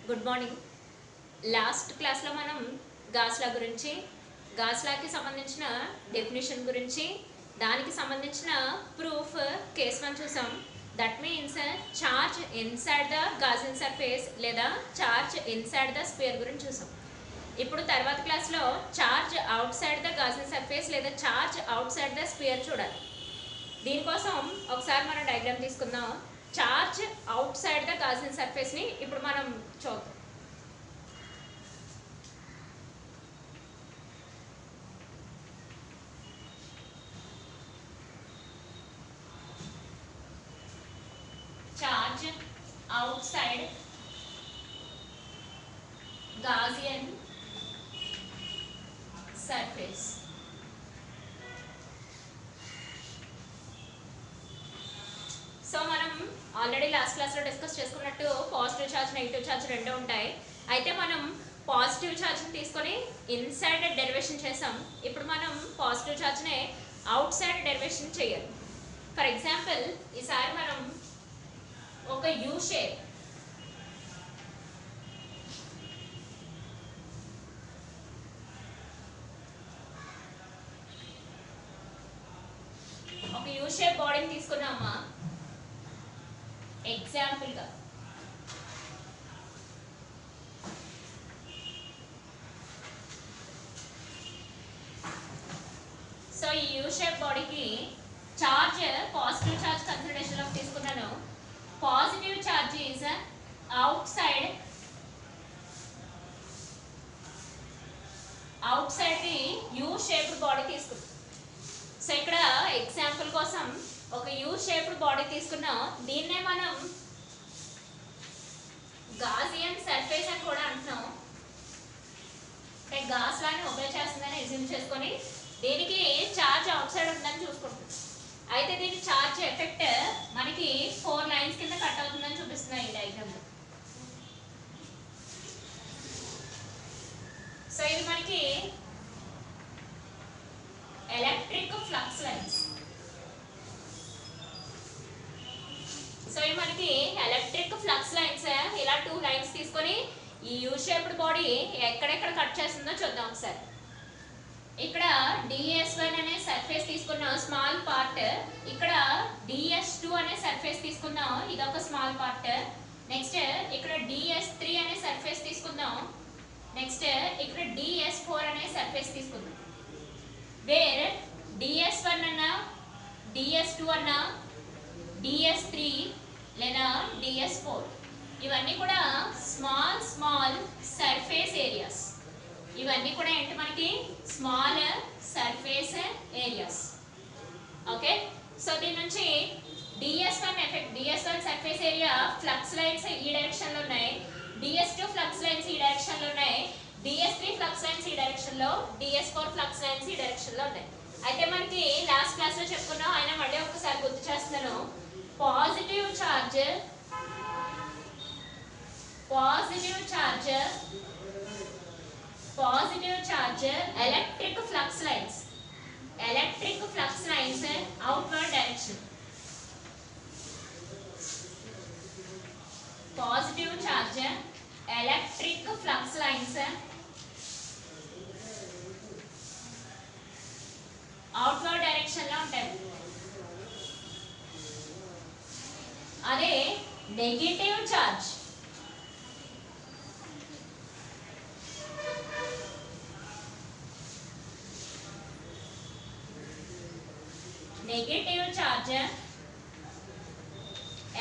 Good morning. Last క్లాస్లో మనం gas లా గురించి, గాస్ లాకి సంబంధించిన డెఫినేషన్ గురించి, దానికి సంబంధించిన ప్రూఫ్ కేస్ 1 చూసాం. That means charge inside the Gaussian surface లేదా చార్జ్ ఇన్సైడ్ ద స్పియర్ గురించి చూసాం. ఇప్పుడు తర్వాత క్లాస్లో charge outside the Gaussian surface లేదా charge outside the sphere చూడాలి. దీనికోసం ఒకసారి మనం డయాగ్రామ్ తీసుకుందాం. Charge outside the Gaussian సర్ఫేస్ని ఇప్పుడు మనం చూద్దాం. Charge outside Gaussian surface. So మనం ఆల్రెడీ లాస్ట్ క్లాస్లో డిస్కస్ చేసుకున్నట్టు పాజిటివ్ ఛార్జ్ నెగిటివ్ ఛార్జ్ రెండు ఉంటాయి. అయితే మనం పాజిటివ్ ఛార్జ్ని తీసుకొని ఇన్సైడ్ డెరివేషన్ చేసాం. ఇప్పుడు మనం పాజిటివ్ ఛార్జ్ని అవుట్ సైడ్ డెరివేషన్ చేయాలి. ఫర్ ఎగ్జాంపుల్ ఈసారి మనం ఒక యూ షేప్ బాడీని తీసుకున్నామా ఎగ్జాంపుల్ గా. సో ఈ యూ షేప్ బాడీకి చార్జ్ పాజిటివ్ చార్జ్ కన్సిడరేషన్ లో తీసుకున్నాను. Positive charge is out side the you shaped body తీసుకున్నాం. సో ఇక్కడ ఎగ్జాంపుల్ కోసం ఒక యూ షేప్డ్ బాడీ తీసుకున్నాం. దీన్నే మనం గాజియన్ సర్ఫేస్ అని కూడా అంటున్నాం. అంటే గాస్ లాని ఒబే చేస్తుందని ఎజ్యూమ్ చేసుకొని దీనికి చార్జ్ అవుట్ సైడ్ ఉందని చూసుకుంటాం. అయితే దీని చార్జ్ ఎఫెక్ట్ మనకి 4 లైన్స్ కింద కట్ అవుతుందని చూపిస్తున్నాయి ఈ డయాగ్రామ్ లో. సో ఇది మనకి ఎలక్ట్రిక్ ఫ్లక్స్ లైన్స్. సో ఇది మనకి ఎలక్ట్రిక్ ఫ్లక్స్ లైన్స్. ఇలా 2 లైన్స్ తీసుకొని ఈ యూ షేప్డ్ బాడీ ఎక్కడెక్కడ కట్ చేస్తుందో చూద్దాం ఒకసారి. ఇక్కడ DS1 అనే సర్ఫేస్ తీసుకున్నాం, స్మాల్ పార్ట్. ఇక్కడ DS2 అనే సర్ఫేస్ తీసుకుందాం, ఇదొక స్మాల్ పార్ట్. నెక్స్ట్ ఇక్కడ DS3 అనే సర్ఫేస్ తీసుకుందాం. నెక్స్ట్ ఇక్కడ DS4 అనే సర్ఫేస్ తీసుకుందాం. వేర్ DS1 అన్నా, DS2 అన్నా, DS3 లేదా DS4 ఇవన్నీ కూడా స్మాల్ సర్ఫేస్ ఏరియాస్. ఇవన్నీ కూడా ఏంటి మనకి small surface areas. Okay, so దీని నుంచి DS1 effect, DS1 surface area flux lines ఈ డైరెక్షన్ లో ఉన్నాయి, DS2 ఫ్లక్స్ లైన్స్ ఈ డైరెక్షన్ లో ఉన్నాయి, DS3 ఫ్లక్స్ లైన్స్ ఈ డైరెక్షన్ లో, DS4 ఫ్లక్స్ లైన్స్ ఈ డైరెక్షన్ లో ఉన్నాయి. అయితే మనకి లాస్ట్ క్లాస్ లో చెప్పుకున్నాం, ఆయన మళ్ళీ ఒకసారి గుర్తు చేస్తున్నాను. Positive charge electric flux lines outward direction. Positive charge electric flux lines outward direction లో ఉంటాయి. అదే negative charge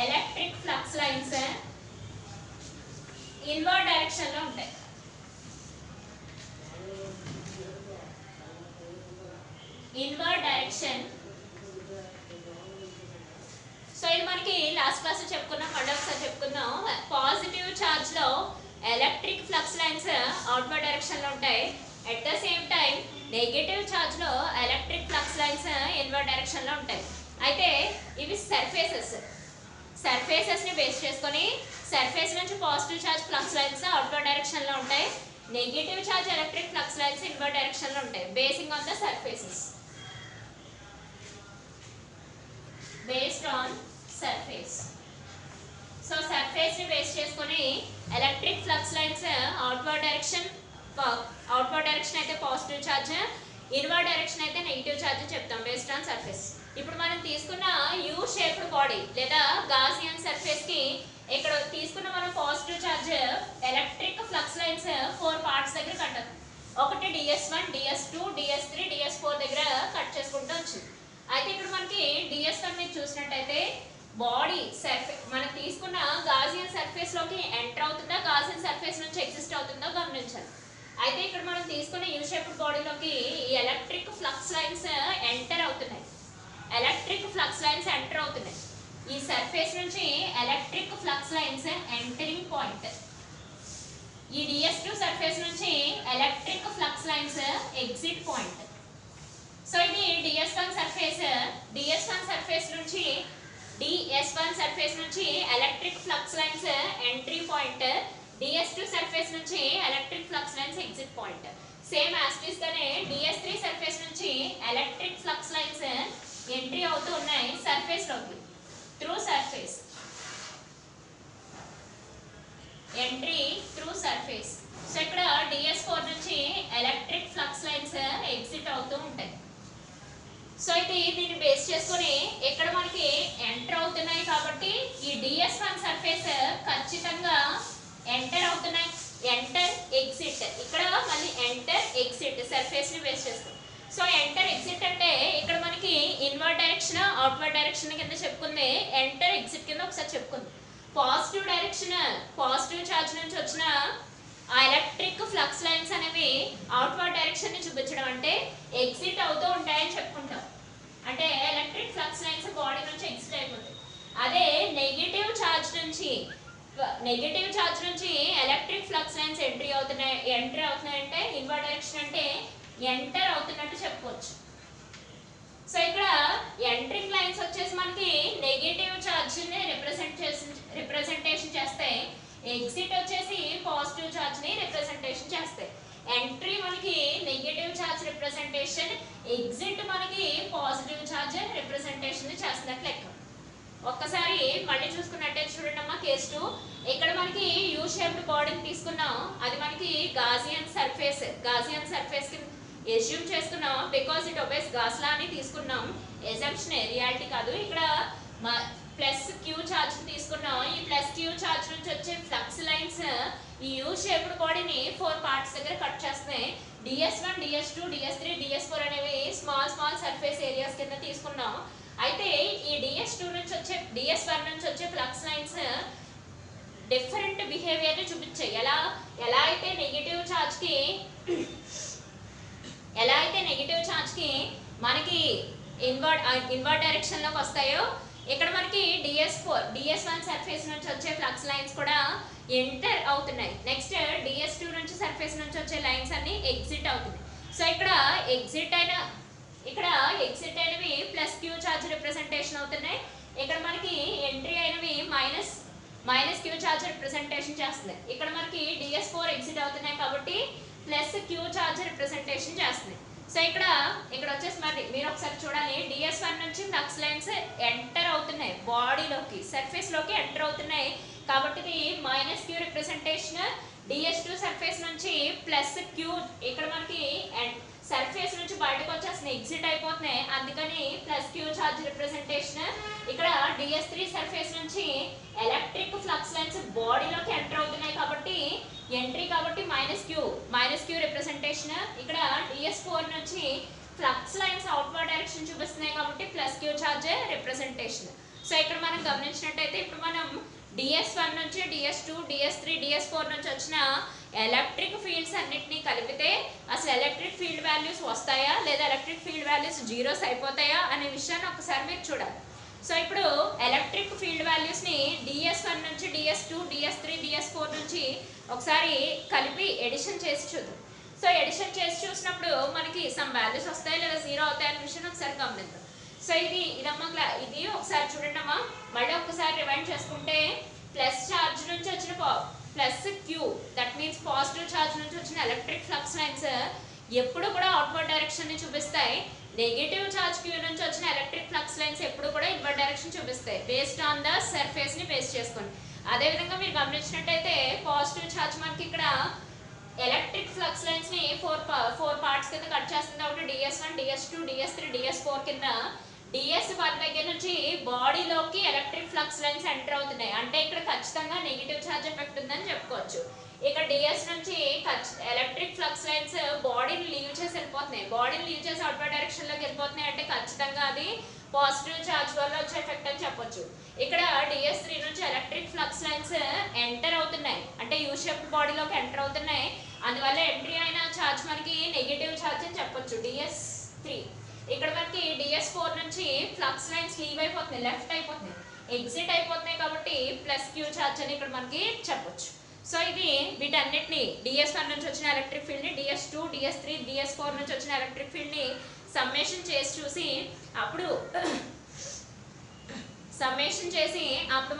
electric flux lines inward direction లో ఉంటాయి. Inward direction. సో ఇది మనకి లాస్ట్ క్లాస్ లో చెప్పుకున్నాం, మళ్ళీ ఒకసారి చెప్పుకుందాం. పాజిటివ్ చార్జ్ లో electric flux lines outward direction లో ఉంటాయి. At the same time negative charge లో electric flux lines inward direction లో ఉంటాయి. అయితే ఇవి సర్ఫేసెస్ ని బేస్ చేసుకొని సర్ఫేస్ నుంచి positive charge flux lines outward direction లో ఉంటాయి, negative charge electric flux lines inward direction లో ఉంటాయి. Basing on the surfaces, based on surface. So surface ని బేస్ చేసుకొని electric flux lines outward direction అయితే పాజిటివ్ ఛార్జ్, ఇన్వర్డ్ డైరెక్షన్ అయితే negative charge చెప్తాం based on surface. ఇప్పుడు మనం తీసుకున్న యూ షేప్డ్ బాడీ లేదా గాసియన్ సర్ఫేస్ కి ఇక్కడ తీసుకున్న మనం positive charge electric flux lines 4 parts దగ్గర కట్ అవుతుంది. ఒకటి DS1, DS2, DS3, DS4 దగ్గర కట్ చేసుకుంటూ వచ్చింది. అయితే ఇక్కడ మనకి DS1 మీద చూసినట్టయితే బాడీ సర్ఫేస్ మనం తీసుకున్న గాసియన్ సర్ఫేస్ లోకి ఎంటర్ అవుతుందా, గాసియన్ సర్ఫేస్ నుంచి ఎగ్జిస్ట్ అవుతుందో గమనించాలి. అయితే ఇక్కడ మనం తీసుకున్న యూ షేప్డ్ బాడీలోకి ఈ ఎలక్ట్రిక్ ఫ్లక్స్ లైన్స్ ఎంటర్ అవుతున్నాయి. ఎలక్ట్రిక్ ఫ్లక్స్ లైన్స్ ఎంటర్ అవుతున్నాయి. ఈ సర్ఫేస్ నుంచి electric flux lines entering point. ఈ DS2 సర్ఫేస్ నుంచి electric flux lines exit point. So ఇది DS1 సర్ఫేస్ నుంచి electric flux lines entry point, DS2 surface నుంచి electric flux lines exit point. Same యాస్టిస్ గానే DS3 సర్ఫేస్ నుంచి electric flux lines entry అవుతూ ఉన్నాయి సర్ఫేస్ లోకి through surface, entry through surface. So ఇక్కడ DS4 నుంచి ఎలక్ట్రిక్ ఫ్లక్స్ లైన్స్ ఎగ్జిట్ అవుతూ ఉంటాయి. సో ఇది దీన్ని బేస్ చేసుకొని ఇక్కడ మనకి ఎంటర్ అవుతున్నాయి కాబట్టి ఈ DS1 సర్ఫేస్ ఖచ్చితంగా ఎంటర్ అవుతున్నాయి. ఎంటర్ ఎగ్జిట్, ఇక్కడ మళ్ళీ ఎంటర్ ఎగ్జిట్ సర్ఫేస్ ని బేస్ చేసుకొని. సో ఎంటర్ ఎగ్జిట్ అంటే ఇక్కడ మనకి ఇన్వర్డ్ డైరెక్షన్ అవుట్వర్డ్ డైరెక్షన్ కింద చెప్పుకుంది, ఎంటర్ ఎగ్జిట్ కింద ఒకసారి చెప్పుకుంది. పాజిటివ్ డైరెక్షన్ పాజిటివ్ ఛార్జ్ నుంచి వచ్చిన ఆ ఎలక్ట్రిక్ ఫ్లక్స్ లైన్స్ అనేవి అవుట్వర్డ్ డైరెక్షన్ ని చూపించడం అంటే ఎగ్జిట్ అవుతూ ఉంటాయని చెప్పుకుంటాం. అంటే ఎలక్ట్రిక్ ఫ్లక్స్ లైన్స్ బాడీ నుంచి ఎగ్జిట్ అయిపోతాయి. అదే నెగిటివ్ ఛార్జ్ నుంచి ఎలక్ట్రిక్ ఫ్లక్స్ లైన్స్ ఎంటర్ అవుతున్నాయి అంటే ఇన్వర్డ్ డైరెక్షన్ అంటే ఎంటర్ అవుతున్నట్టు చెప్పుకోవచ్చు. సో ఇక్కడ ఎంట్రింగ్ లైన్స్ వచ్చేసి మనకి నెగిటివ్ ఛార్జ్ ని రిప్రజెంటేషన్ చేస్తాయి, ఎగ్జిట్ వచ్చేసి పాజిటివ్ ఛార్జ్ ని రిప్రజెంటేషన్ చేస్తాయి. ఎంట్రీ మనకి నెగిటివ్ ఛార్జ్ రిప్రజెంటేషన్, ఎగ్జిట్ మనకి పాజిటివ్ ఛార్జ్ రిప్రజెంటేషన్ చేస్తున్నట్లు లెక్క. ఒక్కసారి మళ్ళీ చూసుకున్నట్టయితే చూడండి అమ్మా కేస్ 2. ఇక్కడ మనకి యూ షేప్డ్ బాడీని తీసుకున్నాం, అది మనకి గాసియన్ సర్ఫేస్ కి ఎస్యూమ్ చేసుకున్నాం బికాజ్ ఇట్ ఒబేస్ గాస్ లా అని తీసుకున్నాం. ఎజంప్షన్ రియాలిటీ కాదు. ఇక్కడ ప్లస్ క్యూ ఛార్జ్ తీసుకున్నాం. ఈ ప్లస్ క్యూ ఛార్జ్ నుంచి వచ్చే ఫ్లక్స్ లైన్స్ ఈ యూ షేప్డ్ బాడీని 4 పార్ట్స్ దగ్గర కట్ చేస్తున్నాయి. DS1, DS2, DS3, DS4 అనేవి స్మాల్ సర్ఫేస్ ఏరియాస్ కింద తీసుకున్నాం. అయితే ఈ DS1 నుంచి వచ్చే ఫ్లక్స్ లైన్స్ డిఫరెంట్ బిహేవియర్ ని చూపించాయి. ఎలా అయితే నెగిటివ్ ఛార్జ్ కి మనకి ఇన్వర్డ్ డైరెక్షన్ లోకి వస్తాయో, ఇక్కడ మనకి DS1 సర్ఫేస్ నుంచి వచ్చే ఫ్లక్స్ లైన్స్ కూడా ఎంటర్ అవుతున్నాయి. నెక్స్ట్ DS2 నుంచి సర్ఫేస్ నుంచి వచ్చే లైన్స్ అన్ని ఎగ్జిట్ అవుతున్నాయి. సో ఇక్కడ ఎగ్జిట్ అయినవి ప్లస్ క్యూ ఛార్జ్ రిప్రజెంటేషన్ అవుతున్నాయి. ఇక్కడ మనకి ఎంట్రీ అయినవి మైనస్ క్యూ ఛార్జ్ రిప్రజెంటేషన్ చేస్తున్నాయి. ఇక్కడ మనకి DS4 ఎగ్జిట్ అవుతున్నాయి కాబట్టి ప్లస్ క్యూ ఛార్జ్ రిప్రజెంటేషన్ చేస్తున్నాయి. సో ఇక్కడ వచ్చేసి మరి మీరు ఒకసారి చూడాలి, DS1 నుంచి ఫ్లక్స్ లైన్స్ ఎంటర్ అవుతున్నాయి బాడీలోకి, సర్ఫేస్ లోకి ఎంటర్ అవుతున్నాయి కాబట్టి ఇది minus q representation. DS2 surface నుంచి ప్లస్ క్యూ, ఇక్కడ మనకి సర్ఫేస్ నుంచి బయటకు వచ్చేస్తున్నాయి, ఎగ్జిట్ అయిపోతున్నాయి, అందుకని ప్లస్ క్యూ ఛార్జ్ రిప్రజెంటేషన్. ఇక్కడ DS3 సర్ఫేస్ నుంచి ఎలక్ట్రిక్ ఫ్లక్స్ లైన్స్ బాడీలోకి ఎంటర్ అవుతున్నాయి కాబట్టి ఎంట్రీ కాబట్టి మైనస్ క్యూ రిప్రజెంటేషన్. ఇక్కడ DS4 నుంచి ఫ్లక్స్ లైన్స్ అవుట్వర్డ్ డైరెక్షన్ చూపిస్తున్నాయి కాబట్టి plus q charge representation. So ఇక్కడ మనం గమనించినట్టయితే ఇప్పుడు మనం DS1 నుంచి DS2, DS3, DS4 నుంచి వచ్చిన ఎలక్ట్రిక్ ఫీల్డ్స్ అన్నిటినీ కలిపితే అసలు ఎలక్ట్రిక్ ఫీల్డ్ వాల్యూస్ వస్తాయా లేదా ఎలక్ట్రిక్ ఫీల్డ్ వాల్యూస్ జీరోస్ అయిపోతాయా అనే విషయాన్ని ఒకసారి మీరు చూడాలి. సో ఇప్పుడు ఎలక్ట్రిక్ ఫీల్డ్ వాల్యూస్ ని DS1 నుంచి DS2, DS3, DS4 నుంచి ఒకసారి కలిపి ఎడిషన్ చేసి చూద్దాం. సో ఎడిషన్ చేసి చూసినప్పుడు మనకి సమ్ వాల్యూస్ వస్తాయి లేదా జీరో అవుతాయి అనే విషయాన్ని ఒకసారి గమనిద్దాం. సో ఇది ఒకసారి చూడండి అమ్మా, మళ్ళీ ఒకసారి రివైండ్ చేసుకుంటే ప్లస్ ఛార్జ్ నుంచి వచ్చిన plus q, that means positive charge నుంచి వచ్చిన ఎలక్ట్రిక్ ఫ్లక్స్ లైన్స్ ఎప్పుడు కూడా అవుట్వర్డ్ డైరెక్షన్ ని చూపిస్తాయి. నెగిటివ్ ఛార్జ్ క్యూ నుంచి వచ్చిన ఎలక్ట్రిక్ ఫ్లక్స్ లైన్స్ ఎప్పుడు కూడా ఇన్వర్డ్ డైరెక్షన్ చూపిస్తాయి బేస్డ్ ఆన్ ద సర్ఫేస్ ని బేస్ చేసుకొని. అదే విధంగా మీరు గమనించినట్టయితే పాజిటివ్ ఛార్జ్ మనకి ఇక్కడ ఎలక్ట్రిక్ ఫ్లక్స్ లైన్స్ ని ఫోర్ పార్ట్స్ కింద కట్ చేస్తుంది కాబట్టి DS1 DS2 DS3 DS4 కింద DS1 దగ్గర నుంచి బాడీలోకి ఎలక్ట్రిక్ ఫ్లక్స్ లైన్స్ ఎంటర్ అవుతున్నాయి. అంటే ఇక్కడ ఖచ్చితంగా నెగిటివ్ ఛార్జ్ ఎఫెక్ట్ ఉందని చెప్పుకోవచ్చు. ఇక్కడ DS నుంచి ఎలక్ట్రిక్ ఫ్లక్స్ లైన్స్ బాడీని లీవ్ చేసి వెళ్ళిపోతున్నాయి. బాడీని లీవ్ చేసి అవుట్వర్డ్ డైరెక్షన్ లోకి వెళ్ళిపోతున్నాయి అంటే ఖచ్చితంగా అది పాజిటివ్ ఛార్జ్ వల్ల వచ్చే ఎఫెక్ట్ అని చెప్పొచ్చు. ఇక్కడ DS3 నుంచి ఎలక్ట్రిక్ ఫ్లక్స్ లైన్స్ ఎంటర్ అవుతున్నాయి అంటే యూ షేప్డ్ బాడీలోకి ఎంటర్ అవుతున్నాయి. అందువల్ల ఎంట్రీ అయిన ఛార్జ్ మనకి నెగిటివ్ ఛార్జ్ అని చెప్పొచ్చు DS3. ఇక్కడ మనకి DS4 నుంచి ఫ్లక్స్ లైన్స్ లీవ్ అయిపోతున్నాయి, లెఫ్ట్ అయిపోతున్నాయి, ఎగ్జిట్ అయిపోతున్నాయి కాబట్టి ప్లస్ Q ఛార్జ్ అని ఇక్కడ మనకి చెప్పొచ్చు. సో ఇది వీటన్నిటిని DS1 నుంచి వచ్చిన ఎలక్ట్రిక్ ఫీల్డ్ ని DS2 DS3 DS4 నుంచి వచ్చిన ఎలక్ట్రిక్ ఫీల్డ్ ని సమ్మేషన్ చేసి చూసి అప్పుడు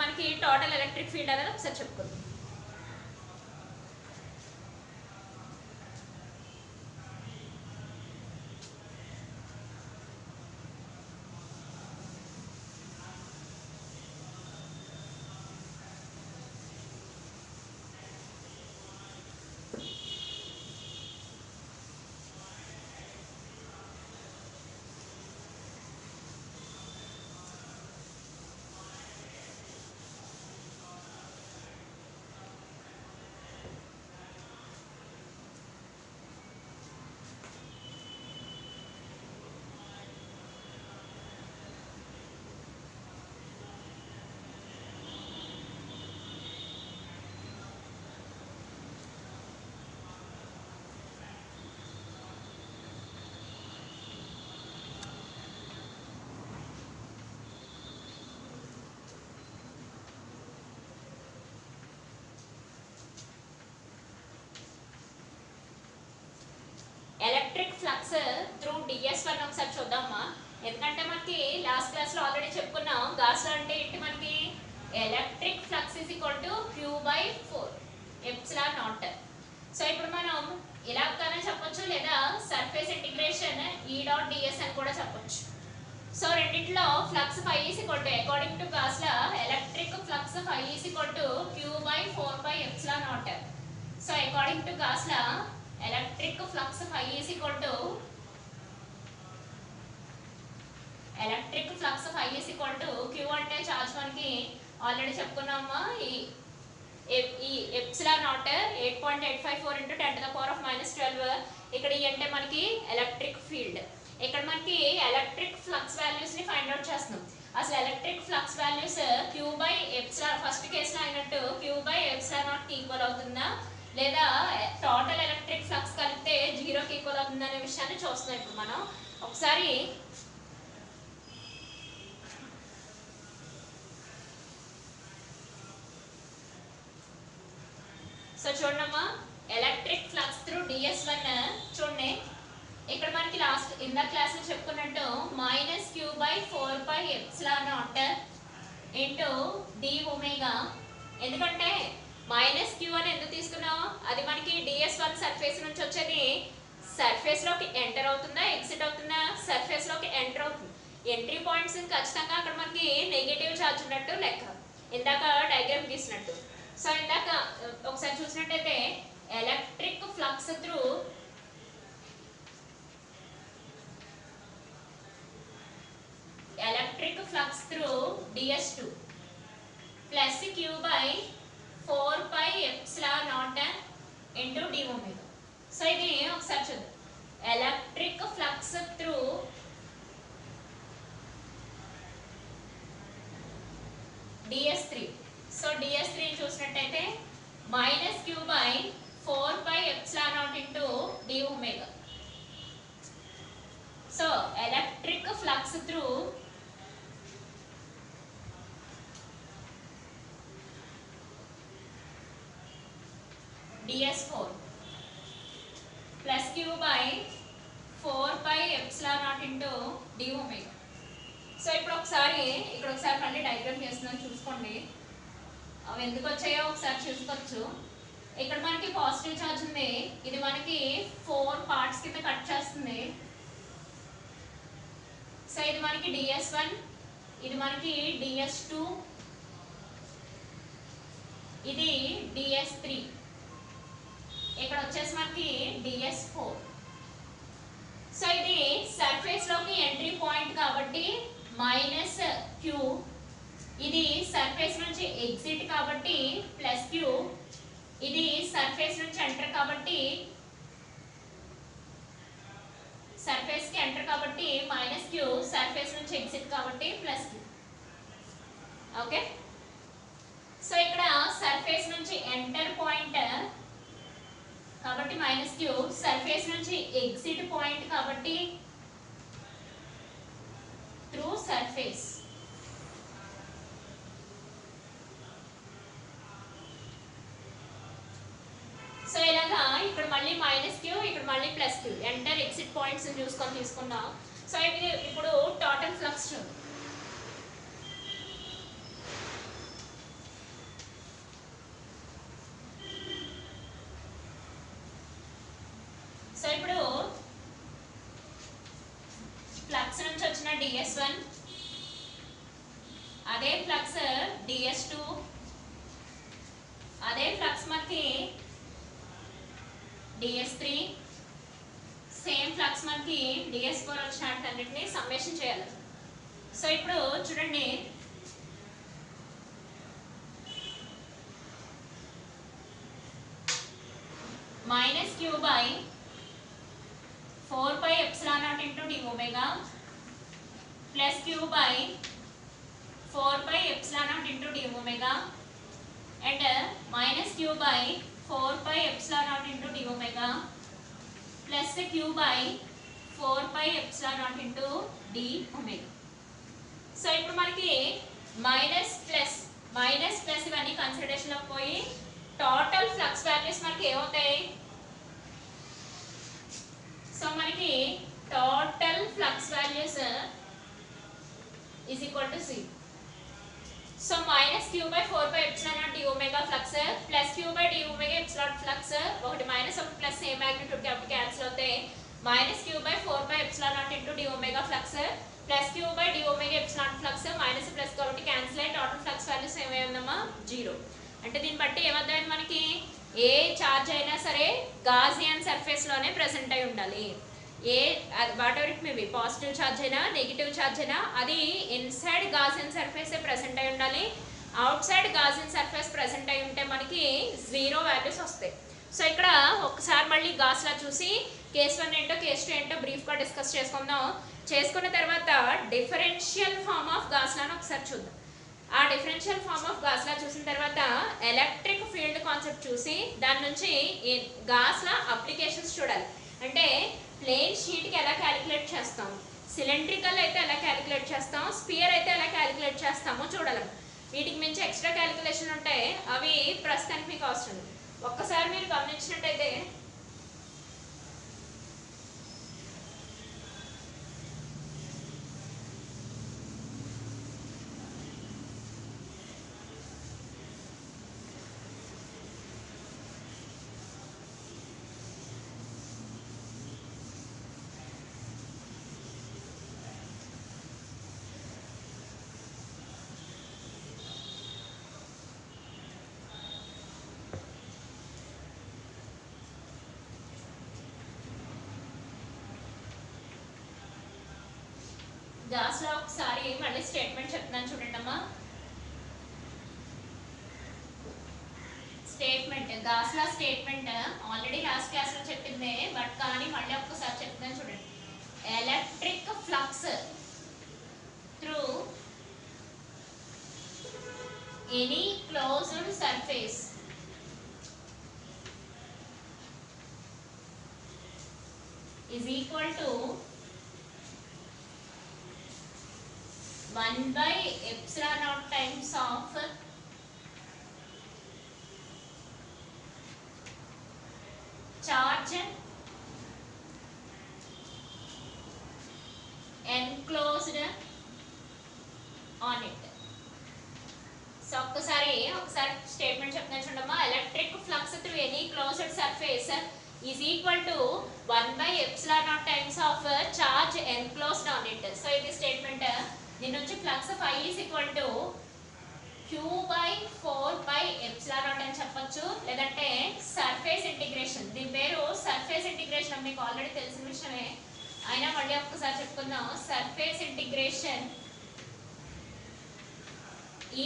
మనకి టోటల్ ఎలక్ట్రిక్ ఫీల్డ్ అనేది ఒకసారి చెప్పుకుందాం. ఎలక్ట్రిక్ ఫ్లక్స్ త్రూ DS1 ఒకసారి చూద్దామా. ఎందుకంటే మనకి లాస్ట్ క్లాస్ లో ఆల్రెడీ చెప్పుకున్నాం గాస్ అంటే ఏంటి, మనకి electric flux is equal to Q/4 epsilon naught. So ఇప్పుడు మనం ఇలా కానీ చెప్పొచ్చు లేదా సర్ఫేస్ ఇంటిగ్రేషన్ E.ds అని కూడా చెప్పొచ్చు. సో రెండిట్లో flux phi is equal to according to gas law electric flux phi is equal to Q/4 epsilon naught. So according to gas law electric flux phi is equal to Q అంటే charge మనకి already చెప్పుకున్నామా. ఈ epsilon naught 8.854 × 10⁻⁻12. ఇక్కడ ఈ అంటే మనకి electric field. ఇక్కడ మనకి electric flux values ని ఫైండ్ అవుట్ చేస్తున్నాం. అసలు electric flux values Q/ε first కేసులో అయినట్టు Q/ε0 కి ఈక్వల్ అవుతుందా లేదా టోటల్ ఎలక్ట్రిక్ ఫ్లక్స్ కలిపితే 0కి ఈక్వల్ అవుతుంది అనే విషయాన్ని చూస్తున్నాం. ఇప్పుడు మనం ఒకసారి సో చూడమ్మా, ఎలక్ట్రిక్ ఫ్లక్స్ త్రూ DS1 చూడండి. ఇక్కడ మనకి లాస్ట్ ఇందా క్లాస్ లో చెప్పుకున్నట్టు -Q/4πε0 dω. ఎందుకంటే -Q అని ఎందుకు తీసుకున్నాం, అది మనకి DS1 సర్ఫేస్ నుంచి వచ్చేది సర్ఫేస్ లోకి ఎంటర్ అవుతుందా ఎగ్జిట్ అవుతుందా, సర్ఫేస్ లోకి ఎంటర్ అవుతుంది. ఎంట్రీ పాయింట్స్ ఖచ్చితంగా అక్కడ మనకి నెగటివ్ ఛార్జ్ ఉన్నట్టు లెక్క, ఇందాక డయాగ్రామ్ గీసినట్టు. సో ఇందాక ఒకసారి చూసినట్టయితే electric flux through DS2 plus Q/4πε0 dω. So ఇది ఒకసారి చూద్దాం. Electric flux through DS3. So DS3 చూసినట్టయితే -Q/4πε0 dω. So electric flux through DS4 plus Q/4πε0 dω. So ఇప్పుడు ఒకసారి ఇక్కడ ఒకసారి మళ్ళీ డయాగ్రామ్ చేస్తున్నాను చూసుకోండి. అవి ఎందుకు వచ్చాయో ఒకసారి చూసుకోవచ్చు. ఇక్కడ మనకి పాజిటివ్ ఛార్జ్ ఉంది, ఇది మనకి 4 పార్ట్స్ కింద కట్ చేస్తుంది. సో ఇది మనకి DS1, ఇది మనకి DS2, ఇది ds3, ఇక్కడ వచ్చేసి మనకి ds4. సో ఇది సర్ఫేస్ లోకి ఎంట్రీ పాయింట్ కాబట్టి -q, ఇది సర్ఫేస్ నుంచి ఎగ్జిట్ కాబట్టి +q, ఇది సర్ఫేస్ నుంచి ఎంటర్ కాబట్టి సర్ఫేస్ కి ఎంటర్ కాబట్టి -q, సర్ఫేస్ నుంచి ఎగ్జిట్ కాబట్టి +q. ఓకే, సో ఇక్కడ సర్ఫేస్ నుంచి ఎంటర్ పాయింట్ కాబట్టి -q, సర్ఫేస్ నుంచి ఎగ్జిట్ పాయింట్ కాబట్టి త్రూ సర్ఫేస్. సో ఇలాగా ఇక్కడ మళ్ళీ -q, ఇక్కడ మళ్ళీ +q, ఎంటర్ ఎగ్జిట్ పాయింట్స్ చూసుకొని తీసుకున్నాం. సో ఇది ఇప్పుడు టోటల్ ఫ్లక్స్ చూద్దాం. సో ఇప్పుడు ఫ్లక్స్ నుంచి వచ్చిన ds1, అదే ఫ్లక్స్ ds2, అదే ఫ్లక్స్ మనకి ds3, సేమ్ ఫ్లక్స్ మనకి ds4 వచ్చినట్టన్నిటిని సమ్మేషన్ చేయాలి. సో ఇప్పుడు చూడండి, -q/4πε0 into d omega +q/4πε0 into d omega and -q/4πε0 into d omega plus q/4πε0 into d omega. So ఇప్పుడు మనకి మైనస్ ప్లస్ ఇవన్నీ కన్సిడరేషన్ లో పోయి టోటల్ ఫ్లక్స్ వాల్యూస్ మనకి ఏమవుతాయి? సో మనకి total flux values is equal to 0. So -q/4πε0 d omega flux plus q/d omega epsilon flux, ఒకటి minus ఒకటి ప్లస్ సేమ్ మాగ్నిట్యూడ్ కాబట్టి క్యాన్సిల్ అవుతాయి. -q/4πε0 into d omega flux plus q/d omega epsilon flux minus plus కాబట్టి cancel అయ్యి total flux values ఏమైందమ్మా? 0. అంటే దీన్ని బట్టి ఏమవుతాయి మనకి? ఏ చార్జ్ అయినా సరే గాసియన్ సర్ఫేస్ లోనే ప్రెసెంట్ అయి ఉండాలి. ఏ whatever it may be, positive charge అయినా నెగిటివ్ ఛార్జ్ అయినా అది ఇన్సైడ్ గాసియన్ సర్ఫేస్ ప్రెసెంట్ అయి ఉండాలి. Outside Gaussian surface present అయి ఉంటే మనకి 0 వాల్యూస్ వస్తాయి. సో ఇక్కడ ఒకసారి మళ్ళీ గాస్లా చూసి కేస్ 1 ఏంటో కేస్ 2 ఏంటో బ్రీఫ్గా డిస్కస్ చేసుకుందాం. చేసుకున్న తర్వాత డిఫరెన్షియల్ ఫార్మ్ ఆఫ్ గాస్లాను ఒకసారి చూద్దాం. ఆ డిఫరెన్షియల్ ఫార్మ్ ఆఫ్ గాస్లా చూసిన తర్వాత ఎలక్ట్రిక్ ఫీల్డ్ కాన్సెప్ట్ చూసి దాని నుంచి గాస్లా అప్లికేషన్స్ చూడాలి. అంటే ప్లేన్ షీట్కి ఎలా క్యాలిక్యులేట్ చేస్తాం, సిలిండ్రికల్ అయితే ఎలా క్యాలిక్యులేట్ చేస్తాం, స్పియర్ అయితే ఎలా క్యాలిక్యులేట్ చేస్తామో చూడాలి. వీటికి మించి ఎక్స్ట్రా క్యాలిక్యులేషన్ ఉంటాయి, అవి ప్రస్తుతానికి మీకు అవసరం లేదు. ఒక్కసారి మీరు గమనించినట్టయితే గాస్లా ఒకసారి మళ్ళీ స్టేట్మెంట్ చెప్తున్నాను చూడండి అమ్మా. Statement Gauss law statement already last class లో చెప్పిందే, బట్ కానీ మళ్ళీ ఒక్కసారి చెప్తున్నాను చూడండి. Electric flux through any closed surface is equal to 1/ε0 times of charge enclosed on it. So ఒకసారి స్టేట్మెంట్ చెప్తున్నాను చూడమ్మా. Electric flux through any closed surface is equal to 1/ε0 times of charge enclosed on it. So ఇది statement. దీని నుంచి flux Φ is equal to q/4πε0 అని చెప్పొచ్చు, లేదంటే surface integration. దీని పేరు సర్ఫేస్ ఇంటిగ్రేషన్, మీకు ఆల్రెడీ తెలిసిన విషయమే, అయినా మళ్ళీ ఒక్కసారి చెప్పుకుందాం. సర్ఫేస్ ఇంటిగ్రేషన్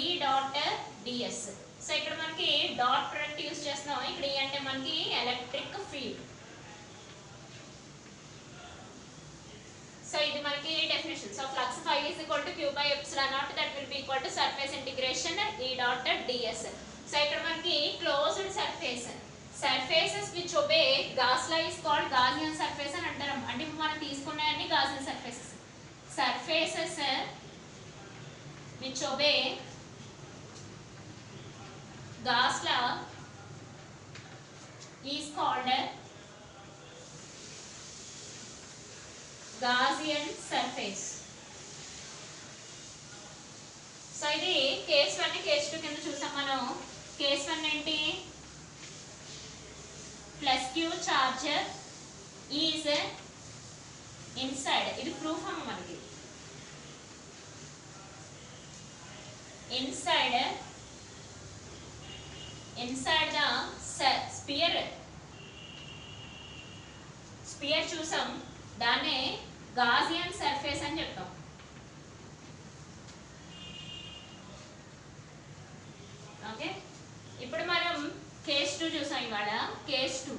ఈ డాట్ డిఎస్. సో ఇక్కడ మనకి డాట్ ప్రొడక్ట్ యూజ్ చేస్తున్నాం. ఇక్కడ ఈ అంటే మనకి ఎలక్ట్రిక్ ఫీల్డ్. సో ఇది మనకి definition. So flux phi is equal to q/ε0, that will be equal to surface integration E dot ds. So ఇక్కడ మనకి closed surface, surfaces which obey Gauss law is called Gaussian surface అని అంటారు. అంటే మనం తీసుకున్నాయన్ని Gaussian surfaces. Surfaces which obey Gauss law is called Gaussian surface. So ఇది case 1 case 2 కింద చూసాం మనం. కేస్ 1 ఏంటి? Plus q charge is inside, ఇది ప్రూఫ్ అమ్మ మనకి. ఇన్సైడ్ ద స్పియర్ చూసాం, దాన్నే గాసియన్ సర్ఫేస్ అని చెప్తాం. ఓకే, ఇప్పుడు మనం కేస్ 2 చూసాం ఇవాళ. Case 2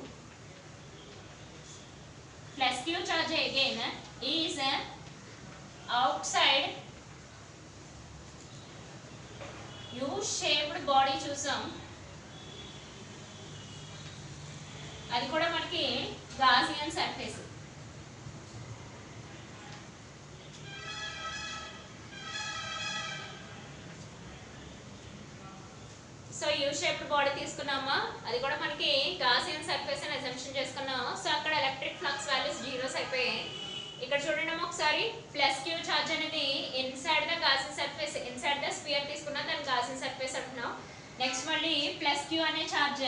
plus q charge again is outside U shaped body చూసాం, అది కూడా మనకి Gaussian surface. So U shaped body తీసుకున్నామా, అది కూడా మనకి గాసియన్ సర్ఫేస్ అని అజంప్షన్ చేసుకున్నాం. సో అక్కడ ఎలక్ట్రిక్ ఫ్లక్స్ వాల్యూస్ జీరోస్ అయిపోయాయి. ఇక్కడ చూడండి ఒకసారి, ప్లస్ క్యూ చార్జ్ అనేది inside the Gaussian surface, inside the sphere తీసుకున్నాం, దాన్ని గాసియన్ సర్ఫేస్ అంటున్నాం. నెక్స్ట్ మళ్ళీ ప్లస్ క్యూ అనే charge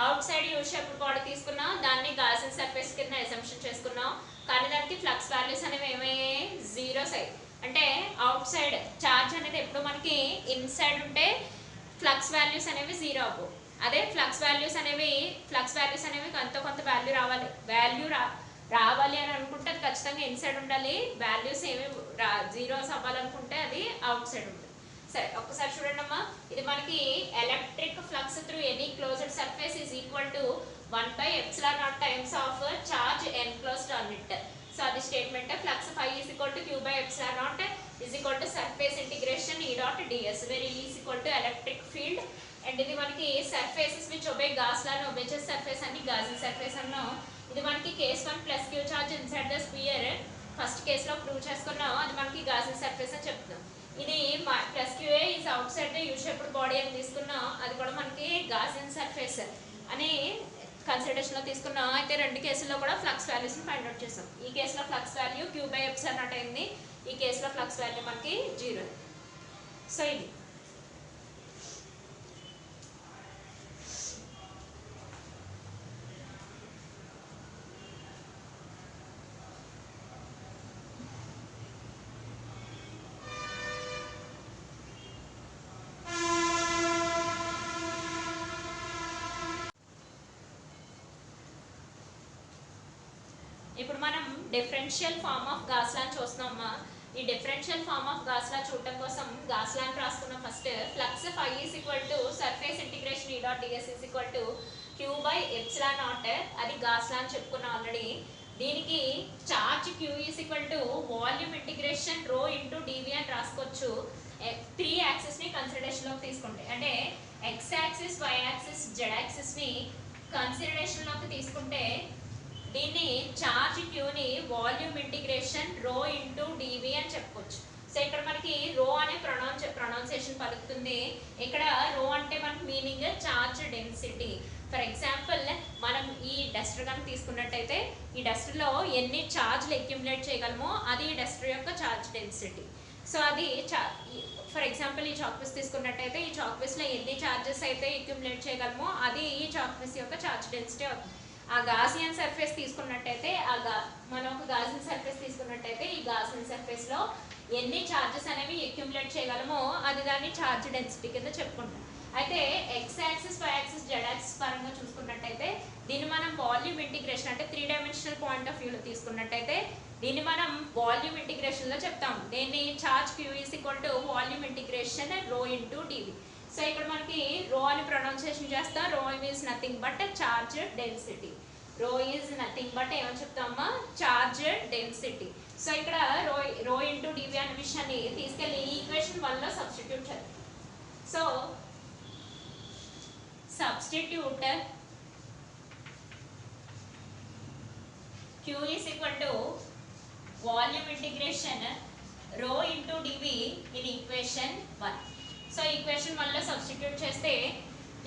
outside U shaped body తీసుకున్నాం, దాన్ని గాసియన్ సర్ఫేస్ కింద అజంప్షన్ చేసుకున్నాం. కానీ దానికి ఫ్లక్స్ వాల్యూస్ అనేవి ఏమయ్యాయి? జీరోస్ అయ్యి. అంటే అవుట్ సైడ్ చార్జ్ అనేది ఎప్పుడు మనకి ఇన్సైడ్ ఉంటే ఫ్లక్స్ వాల్యూస్ అనేవి జీరో అవ్వు. అదే ఫ్లక్స్ వాల్యూస్ అనేవి కొంత వాల్యూ రావాలి అని అనుకుంటే అది ఖచ్చితంగా ఇన్సైడ్ ఉండాలి. వాల్యూస్ ఏమి జీరోస్ అవ్వాలనుకుంటే అది అవుట్ సైడ్ ఉంటుంది. సరే ఒక్కసారి చూడండి అమ్మా, ఇది మనకి electric flux through any closed surface is equal to 1/ε0 times of charge enclosed on it. So అది statement. Flux phi is equal to q/ε0 is equal to surface integration E dot ds, where E is equal to electric field. And ఇది మనకి surfaces which obey Gauss law obey చేసే surface అని Gaussian surface అన్నాం. ఇది మనకి case 1 plus q charge inside the spear first కేసులో prove చేసుకున్నాం, అది మనకి గాసియన్ సర్ఫేస్ అని చెప్తున్నాం. ఇది plus QA is outside the you shaped body అని తీసుకున్నాం, అది కూడా మనకి గాసియన్ సర్ఫేస్ అని కన్సిడరేషన్లో తీసుకున్నాం. అయితే రెండు కేసుల్లో కూడా ఫ్లక్స్ వాల్యూస్ని ఫైండ్ అవుట్ చేసాం. ఈ కేసులో ఫ్లక్స్ వాల్యూ q/ε0 అయింది, ఈ కేసులో ఫ్లక్స్ వాల్యూ మనకి 0. సో ఇది ఇప్పుడు మనం differential form of gas law చూస్తున్నామా. ఈ differential form of gas law చూడటం కోసం గాస్ లా రాసుకున్నాం. First flux phi is equal to surface integration E dot ds is equal to q/ε0, అది గాస్ లా అని చెప్పుకున్నాం ఆల్రెడీ. దీనికి charge q is equal to volume integration ρ into dv అని రాసుకోవచ్చు. 3 axis ని కన్సిడరేషన్ లోకి తీసుకుంటే, అంటే x axis, y axis, z axis ని కన్సిడరేషన్ లోకి తీసుకుంటే దీన్ని చార్జ్ క్యూని వాల్యూమ్ ఇంటిగ్రేషన్ ρ ఇంటూ dv అని చెప్పుకోవచ్చు. సో ఇక్కడ మనకి రో అనే ప్రొనౌన్సియేషన్ పలుకుతుంది. ఇక్కడ రో అంటే మనకి meaning charge density. For example మనం ఈ డస్టర్ కనుక తీసుకున్నట్టయితే ఈ డస్టర్లో ఎన్ని ఛార్జ్లు అక్యుములేట్ చేయగలమో అది ఈ డస్టర్ యొక్క ఛార్జ్ డెన్సిటీ. సో అది ఫర్ ఎగ్జాంపుల్ ఈ చాక్ పీస్ తీసుకున్నట్టయితే ఈ చాక్ పీస్లో ఎన్ని ఛార్జెస్ అయితే అక్యుములేట్ చేయగలమో అది ఈ చాక్ పీస్ యొక్క ఛార్జ్ డెన్సిటీ అవుతుంది. ఆ గాసియన్ సర్ఫేస్ తీసుకున్నట్టయితే మనం ఒక గాసియన్ సర్ఫేస్ తీసుకున్నట్టయితే ఈ గాసియన్ సర్ఫేస్ లో ఎన్ని చార్జెస్ అనేవి అక్యుములేట్ చేయగలమో అది దాన్ని చార్జ్ డెన్సిటీ కింద చెప్పుకుంటాం. అయితే x axis y axis z axis పరంగా చూసుకున్నట్టయితే దీన్ని మనం వాల్యూమ్ ఇంటిగ్రేషన్ అంటే 3 డైమెన్షనల్ పాయింట్ ఆఫ్ వ్యూలో తీసుకున్నట్టయితే దీన్ని మనం వాల్యూమ్ ఇంటిగ్రేషన్ లో చెప్తాం. దీన్ని charge Q is equal to volume integration rho into dV. So ఇక్కడ మనకి రో అని ప్రొనౌన్సియేషన్ చేస్తాం. రో is nothing but charge density. రో ఈజ్ నథింగ్ బట్ ఏమని చెప్తామా, చార్జ్ డెన్సిటీ. సో ఇక్కడ రో ఇంటూ dV అనే విషయాన్ని తీసుకెళ్ళి ఈక్వేషన్ 1 లో సబ్స్టిట్యూట్ చేద్దాం. So substitute Q is equal to volume integration rho into dV in equation 1. So equation 1 లో సబ్స్టిట్యూట్ చేస్తే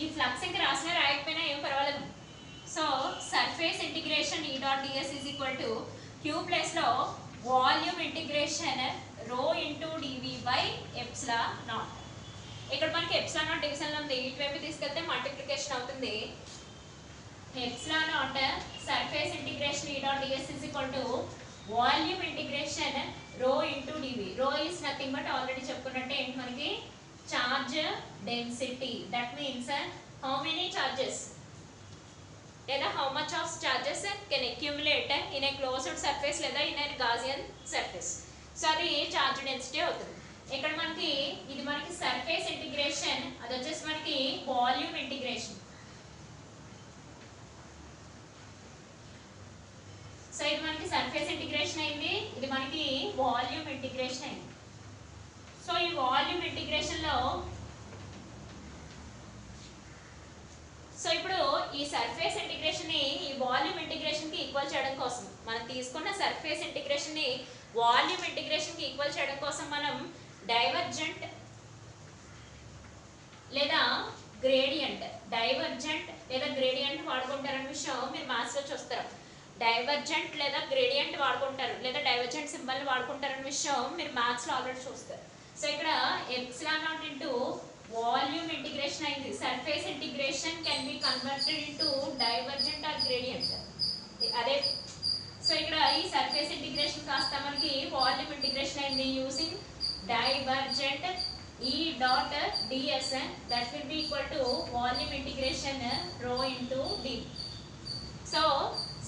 ఈ ఫ్లక్స్ ఇంకా రాసిన రాయకపోయినా ఏం పర్వాలేదు. So surface integration E dot ds is equal to Q plus లో volume integration rho into dV by epsilon not. ఇక్కడ మనకి ఎప్సిలాన్ నాట్ డివిజన్ లో ఉంది, ఇటువైపు తీసుకెళ్తే మల్టిప్లికేషన్ అవుతుంది. Epsilon nought surface integration E dot ds is equal to volume integration rho into dV. Rho is nothing but already చెప్పుకున్నట్టే ఏంటి మనకి charge density. That means how many charges లేదా how much of charges can accumulate in a closed surface లేదా in a Gaussian surface. So అది charge density అవుతుంది. ఇక్కడ మనకి ఇది మనకి సర్ఫేస్ ఇంటిగ్రేషన్, అది వచ్చేసి మనకి వాల్యూమ్ ఇంటిగ్రేషన్. సో ఇది మనకి సర్ఫేస్ ఇంటిగ్రేషన్ అయింది, ఇది మనకి వాల్యూమ్ ఇంటిగ్రేషన్ అయింది. సో ఈ వాల్యూమ్ ఇంటిగ్రేషన్ లో సో ఇప్పుడు ఈ సర్ఫేస్ ఇంటిగ్రేషన్ ని ఈ వాల్యూమ్ ఇంటిగ్రేషన్ కి ఈక్వల్ చేయడం కోసం మనం తీసుకున్న సర్ఫేస్ ఇంటిగ్రేషన్ ని వాల్యూమ్ ఇంటిగ్రేషన్ కి ఈక్వల్ చేయడం కోసం మనం డైవర్జెంట్ లేదా గ్రేడియంట్ వాడుకుంటారనే విషయం మీరు మ్యాథ్స్ లో చూస్తారు. డైవర్జెంట్ లేదా గ్రేడియంట్ వాడుకుంటారు లేదా డైవర్జెంట్ సింబల్ వాడుకుంటారనే విషయం మీరు మ్యాథ్స్ లో ఆల్రెడీ చూస్తారు. సో ఇక్కడ epsilon not into volume integration అయింది. Surface integration can be converted into divergent or gradient. అదే సో ఇక్కడ ఈ సర్ఫేస్ ఇంటిగ్రేషన్ కాస్త మనకి వాల్యూమ్ ఇంటిగ్రేషన్ అయింది using divergent E dot ds that will be equal to volume integration rho into d. So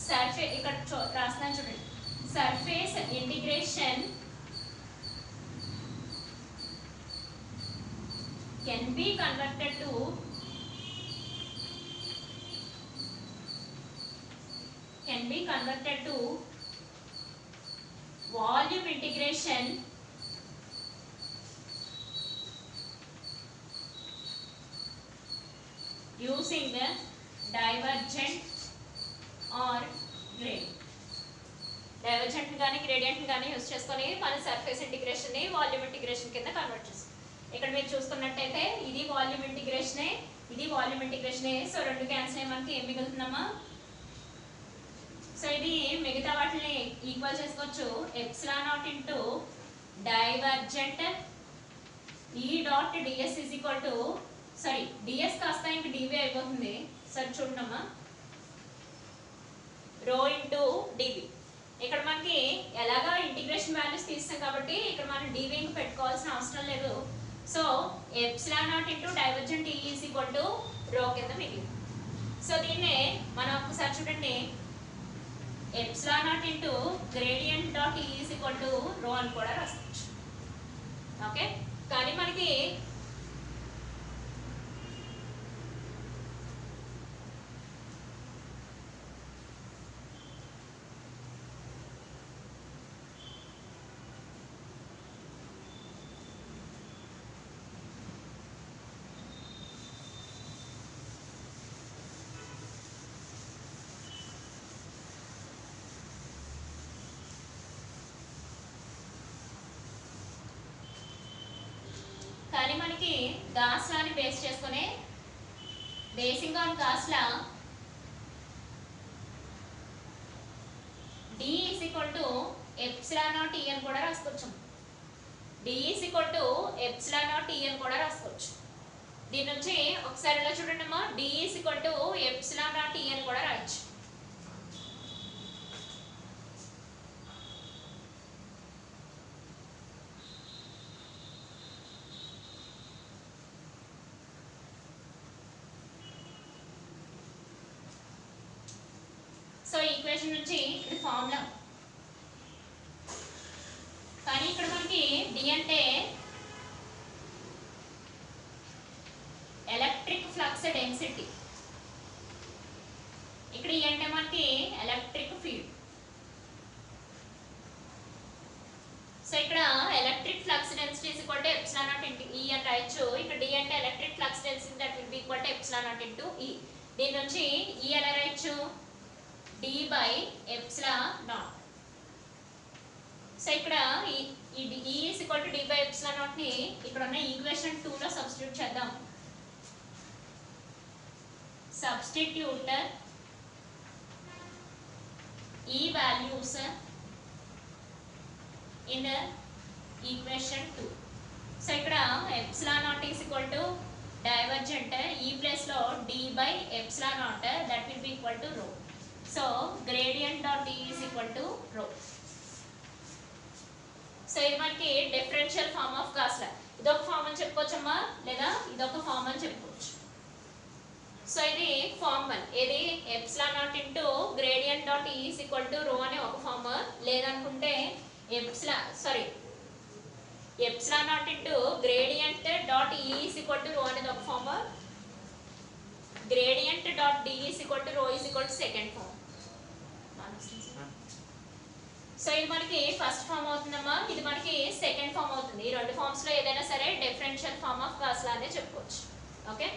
surface ఇక్కడ రాస్తున్నాను చూడండి, surface integration can be converted to volume integration using divergent or gradient. Divergent కానీ gradient కానీ use చేసుకొని మన surface integration ని volume integration కింద convert చేస్తాం. ఇక్కడ మీరు చూసుకున్నట్టయితే ఇది వాల్యూమ్ ఇంటిగ్రేషనే, ఇది వాల్యూమ్ ఇంటిగ్రేషనే. సో రెండు క్యాన్సిల్ అయ్యి మనకి ఏం మిగులుతుందమ్మా, సో ఇది మిగతా వాటిని ఈక్వల్ చేసుకోవచ్చు. Epsilon naught into divergent E dot ds is equal to sorry ds కాస్త ఇంక dv అయిపోతుంది. సరే చూడమ్మా, రో ఇంటూ dv. ఇక్కడ మనకి ఎలాగా ఇంటిగ్రేషన్ వాల్యూస్ తీస్తాం కాబట్టి ఇక్కడ మనం dv పెట్టుకోవాల్సిన అవసరం లేదు. So epsilon naught into divergent E is equal to రో కింద మిగిలింది. సో దీన్నే మనం ఒకసారి చూడండి, epsilon naught into gradient dot E is equal to రో అని కూడా రాసుకోవచ్చు. ఓకే, కానీ మనకి గాస్ లాని బేస్ చేసుకుని basing on gas law d is equal to epsilon naught E అని కూడా రాసుకోవచ్చు. d is equal to epsilon naught E అని కూడా రాసుకోవచ్చు. దీని నుంచి ఒకసారి ఇలా చూడండి అమ్మా, d is equal to epsilon naught E అని కూడా రాయొచ్చు. సో ఈక్వేషన్ నుంచి ఇది ఫార్ములా, కానీ ఇక్కడ మనకి డి అంటే ఎలక్ట్రిక్ ఫ్లక్స్ డెన్సిటీ, ఇక్కడ ఈ అంటే మనకి ఎలక్ట్రిక్ ఫీల్డ్. సో ఇక్కడ electric flux density is equal to epsilon not into E అని రాయొచ్చు. ఇక్కడ డి అంటే electric flux density that will be equal to epsilon not into E. దీని నుంచి ఈ ఎలా రాయొచ్చు, D by epsilon naught. So ఇక్కడ ఈ E is equal to D by epsilon naught ని ఇక్కడ ఉన్న ఈక్వేషన్ 2 లో సబ్స్టిట్యూట్ చేద్దాం. సబ్స్టిట్యూట్ ఈ వాల్యూస్ in equation 2. సో ఇక్కడ epsilon naught is equal to divergent e place లో d by epsilon naught that will be equal to rho. So gradient dot d is equal to rho. So ఇది మనకి differential form of gas law. ఇదొక form అని చెప్పుకోవచ్చమ్మా, లేదా ఇదొక form అని చెప్పుకోవచ్చు. So ఇది ఫార్మ్ 1, ఇది epsilon naught into gradient dot e is equal to rho అనే ఒక ఫార్మ్, లేదనుకుంటే epsilon naught into gradient dot e is equal to rho అనేది ఒక form, gradient dot d is equal to rho is equal to second form. So ఇది మనకి first form అవుతుందమ్మా, ఇది మనకి సెకండ్ ఫార్మ్ అవుతుంది. ఈ రెండు ఫార్మ్స్ లో ఏదైనా సరే differential form of gas law అనే చెప్పుకోవచ్చు. ఓకే.